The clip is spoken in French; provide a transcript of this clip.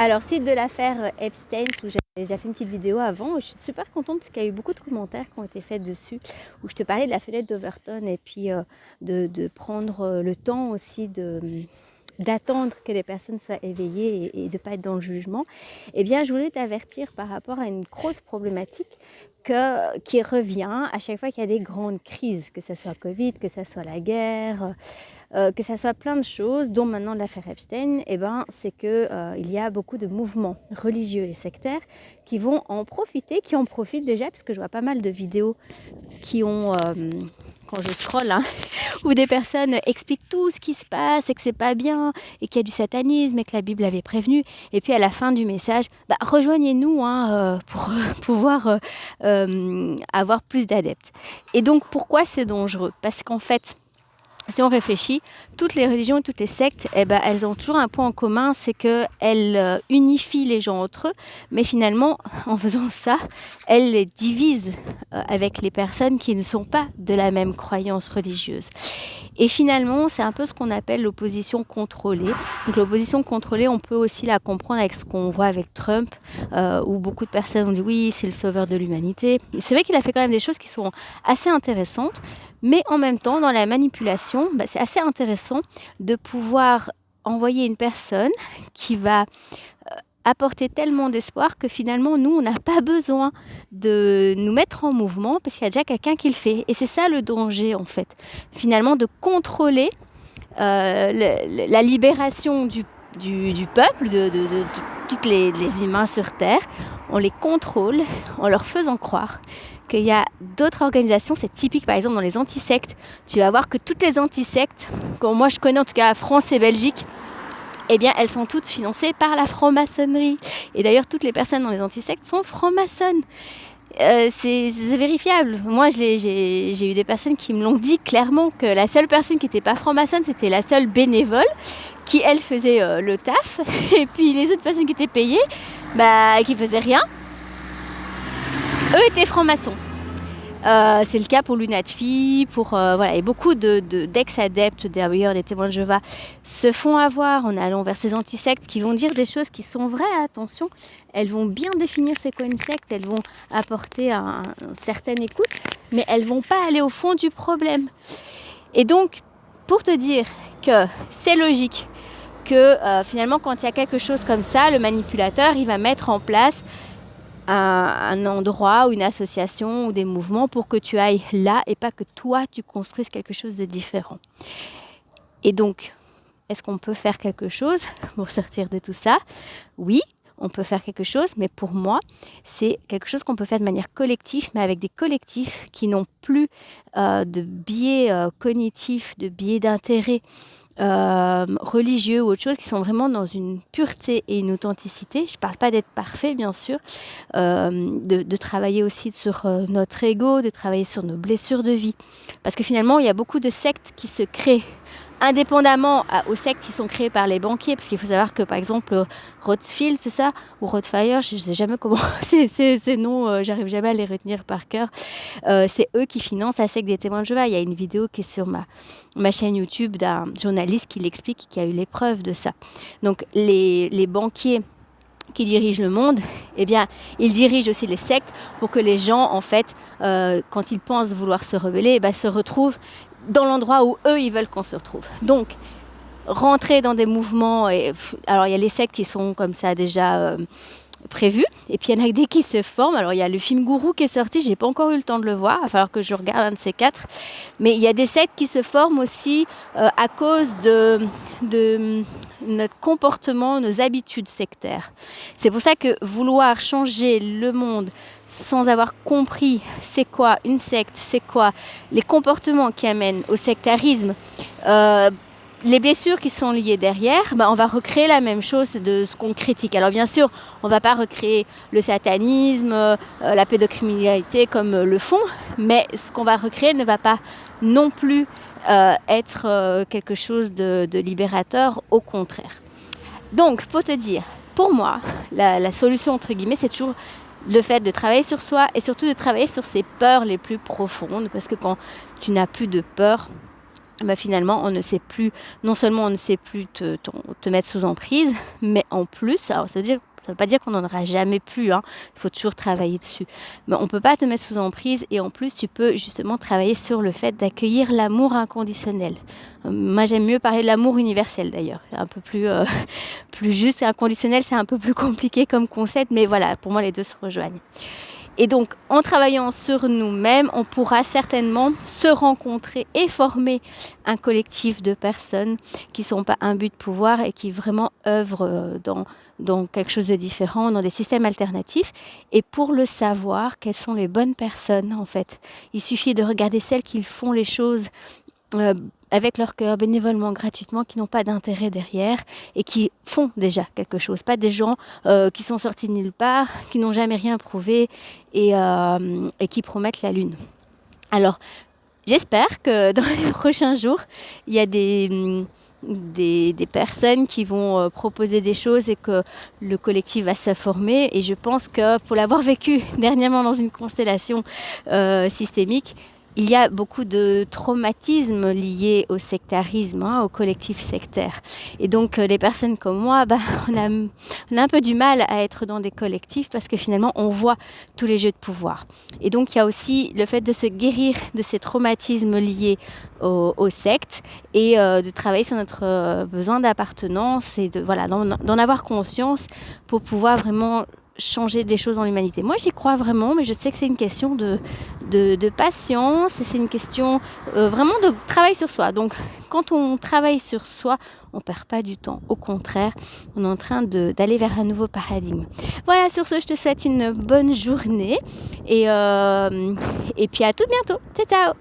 Alors, suite de l'affaire Epstein, où j'avais déjà fait une petite vidéo avant, je suis super contente parce qu'il y a eu beaucoup de commentaires qui ont été faits dessus, où je te parlais de la fenêtre d'Overton et puis de prendre le temps aussi d'attendre que les personnes soient éveillées et de ne pas être dans le jugement. Eh bien, je voulais t'avertir par rapport à une grosse problématique qui revient à chaque fois qu'il y a des grandes crises, que ce soit Covid, que ce soit la guerre, que ça soit plein de choses, dont maintenant l'affaire Epstein, c'est qu'il y a beaucoup de mouvements religieux et sectaires qui vont en profiter, qui en profitent déjà, parce que je vois pas mal de vidéos qui ont, quand je scrolle, où des personnes expliquent tout ce qui se passe et que c'est pas bien et qu'il y a du satanisme et que la Bible avait prévenu. Et puis à la fin du message, rejoignez-nous pour pouvoir avoir plus d'adeptes. Et donc pourquoi c'est dangereux ? Parce qu'en fait, si on réfléchit, toutes les religions et toutes les sectes, elles ont toujours un point en commun, c'est qu'elles unifient les gens entre eux, mais finalement, en faisant ça, elles les divisent avec les personnes qui ne sont pas de la même croyance religieuse. Et finalement, c'est un peu ce qu'on appelle l'opposition contrôlée. Donc l'opposition contrôlée, on peut aussi la comprendre avec ce qu'on voit avec Trump, où beaucoup de personnes ont dit oui, c'est le sauveur de l'humanité. Et c'est vrai qu'il a fait quand même des choses qui sont assez intéressantes, mais en même temps, dans la manipulation, c'est assez intéressant de pouvoir envoyer une personne qui va apporter tellement d'espoir que finalement, nous, on n'a pas besoin de nous mettre en mouvement parce qu'il y a déjà quelqu'un qui le fait. Et c'est ça le danger, en fait. Finalement, de contrôler la libération du peuple, de tous les humains sur Terre. On les contrôle en leur faisant croire qu'il y a d'autres organisations. C'est typique, par exemple, dans les antisectes. Tu vas voir que toutes les antisectes, comme moi je connais en tout cas France et Belgique, elles sont toutes financées par la franc-maçonnerie. Et d'ailleurs, toutes les personnes dans les antisectes sont francs-maçonnes. C'est vérifiable. Moi, j'ai eu des personnes qui me l'ont dit clairement que la seule personne qui n'était pas franc-maçonne, c'était la seule bénévole qui, elle, faisait le taf. Et puis les autres personnes qui étaient payées, qui faisaient rien, eux étaient francs-maçons. C'est le cas pour l'UNATFI, et beaucoup d'ex-adeptes, d'ailleurs des témoins de Jéhovah, se font avoir en allant vers ces antisectes qui vont dire des choses qui sont vraies, attention, elles vont bien définir c'est quoi une secte, elles vont apporter une certaine écoute, mais elles vont pas aller au fond du problème. Et donc, pour te dire que c'est logique que finalement quand il y a quelque chose comme ça, le manipulateur, il va mettre en place un endroit ou une association ou des mouvements pour que tu ailles là et pas que toi tu construises quelque chose de différent. Et donc, est-ce qu'on peut faire quelque chose pour sortir de tout ça ? Oui, on peut faire quelque chose, mais pour moi, c'est quelque chose qu'on peut faire de manière collective, mais avec des collectifs qui n'ont plus de biais cognitifs, de biais d'intérêt religieux ou autre chose, qui sont vraiment dans une pureté et une authenticité. Je ne parle pas d'être parfait, bien sûr, de travailler aussi sur notre ego, de travailler sur nos blessures de vie. Parce que finalement, il y a beaucoup de sectes qui se créent indépendamment aux sectes qui sont créées par les banquiers, parce qu'il faut savoir que par exemple Rothschild, c'est ça, ou Rothfire, je ne sais jamais comment ces noms, j'arrive jamais à les retenir par cœur, c'est eux qui financent la secte des témoins de Jéhovah. Il y a une vidéo qui est sur ma chaîne YouTube d'un journaliste qui l'explique, qui a eu les preuves de ça. Donc les banquiers qui dirigent le monde, ils dirigent aussi les sectes pour que les gens, en fait, quand ils pensent vouloir se rebeller, se retrouvent dans l'endroit où eux, ils veulent qu'on se retrouve. Donc, rentrer dans des mouvements, alors il y a les sectes qui sont comme ça déjà prévus, et puis il y en a des qui se forment. Alors il y a le film Gourou qui est sorti, j'ai pas encore eu le temps de le voir, il va falloir que je regarde un de ces 4, mais il y a des sectes qui se forment aussi à cause de notre comportement, nos habitudes sectaires. C'est pour ça que vouloir changer le monde sans avoir compris c'est quoi une secte, c'est quoi les comportements qui amènent au sectarisme, les blessures qui sont liées derrière, on va recréer la même chose de ce qu'on critique. Alors bien sûr, on ne va pas recréer le satanisme, la pédocriminalité comme le font, mais ce qu'on va recréer ne va pas non plus être quelque chose de libérateur, au contraire. Donc, pour te dire, pour moi, la solution, entre guillemets, c'est toujours le fait de travailler sur soi et surtout de travailler sur ses peurs les plus profondes, parce que quand tu n'as plus de peur, finalement, on ne sait plus, non seulement on ne sait plus te mettre sous emprise, mais en plus, alors ça veut pas dire qu'on n'en aura jamais plus, hein, il faut toujours travailler dessus. Mais on ne peut pas te mettre sous emprise et en plus, tu peux justement travailler sur le fait d'accueillir l'amour inconditionnel. Moi, j'aime mieux parler de l'amour universel d'ailleurs. C'est un peu plus, plus juste. Inconditionnel, c'est un peu plus compliqué comme concept, mais voilà, pour moi, les deux se rejoignent. Et donc, en travaillant sur nous-mêmes, on pourra certainement se rencontrer et former un collectif de personnes qui ne sont pas un but de pouvoir et qui vraiment œuvrent dans quelque chose de différent, dans des systèmes alternatifs. Et pour le savoir, quelles sont les bonnes personnes, en fait. Il suffit de regarder celles qui font les choses avec leur cœur, bénévolement, gratuitement, qui n'ont pas d'intérêt derrière et qui font déjà quelque chose. Pas des gens qui sont sortis de nulle part, qui n'ont jamais rien prouvé et qui promettent la lune. Alors, j'espère que dans les prochains jours, il y a des personnes qui vont proposer des choses et que le collectif va se former. Et je pense que pour l'avoir vécu dernièrement dans une constellation systémique, il y a beaucoup de traumatismes liés au sectarisme, au collectif sectaire. Et donc, les personnes comme moi, on a un peu du mal à être dans des collectifs parce que finalement, on voit tous les jeux de pouvoir. Et donc, il y a aussi le fait de se guérir de ces traumatismes liés aux sectes et de travailler sur notre besoin d'appartenance et d'en avoir conscience pour pouvoir vraiment changer des choses dans l'humanité. Moi, j'y crois vraiment, mais je sais que c'est une question de patience et c'est une question vraiment de travail sur soi. Donc, quand on travaille sur soi, on ne perd pas du temps. Au contraire, on est en train d'aller vers un nouveau paradigme. Voilà, sur ce, je te souhaite une bonne journée et puis à tout bientôt. Ciao, ciao!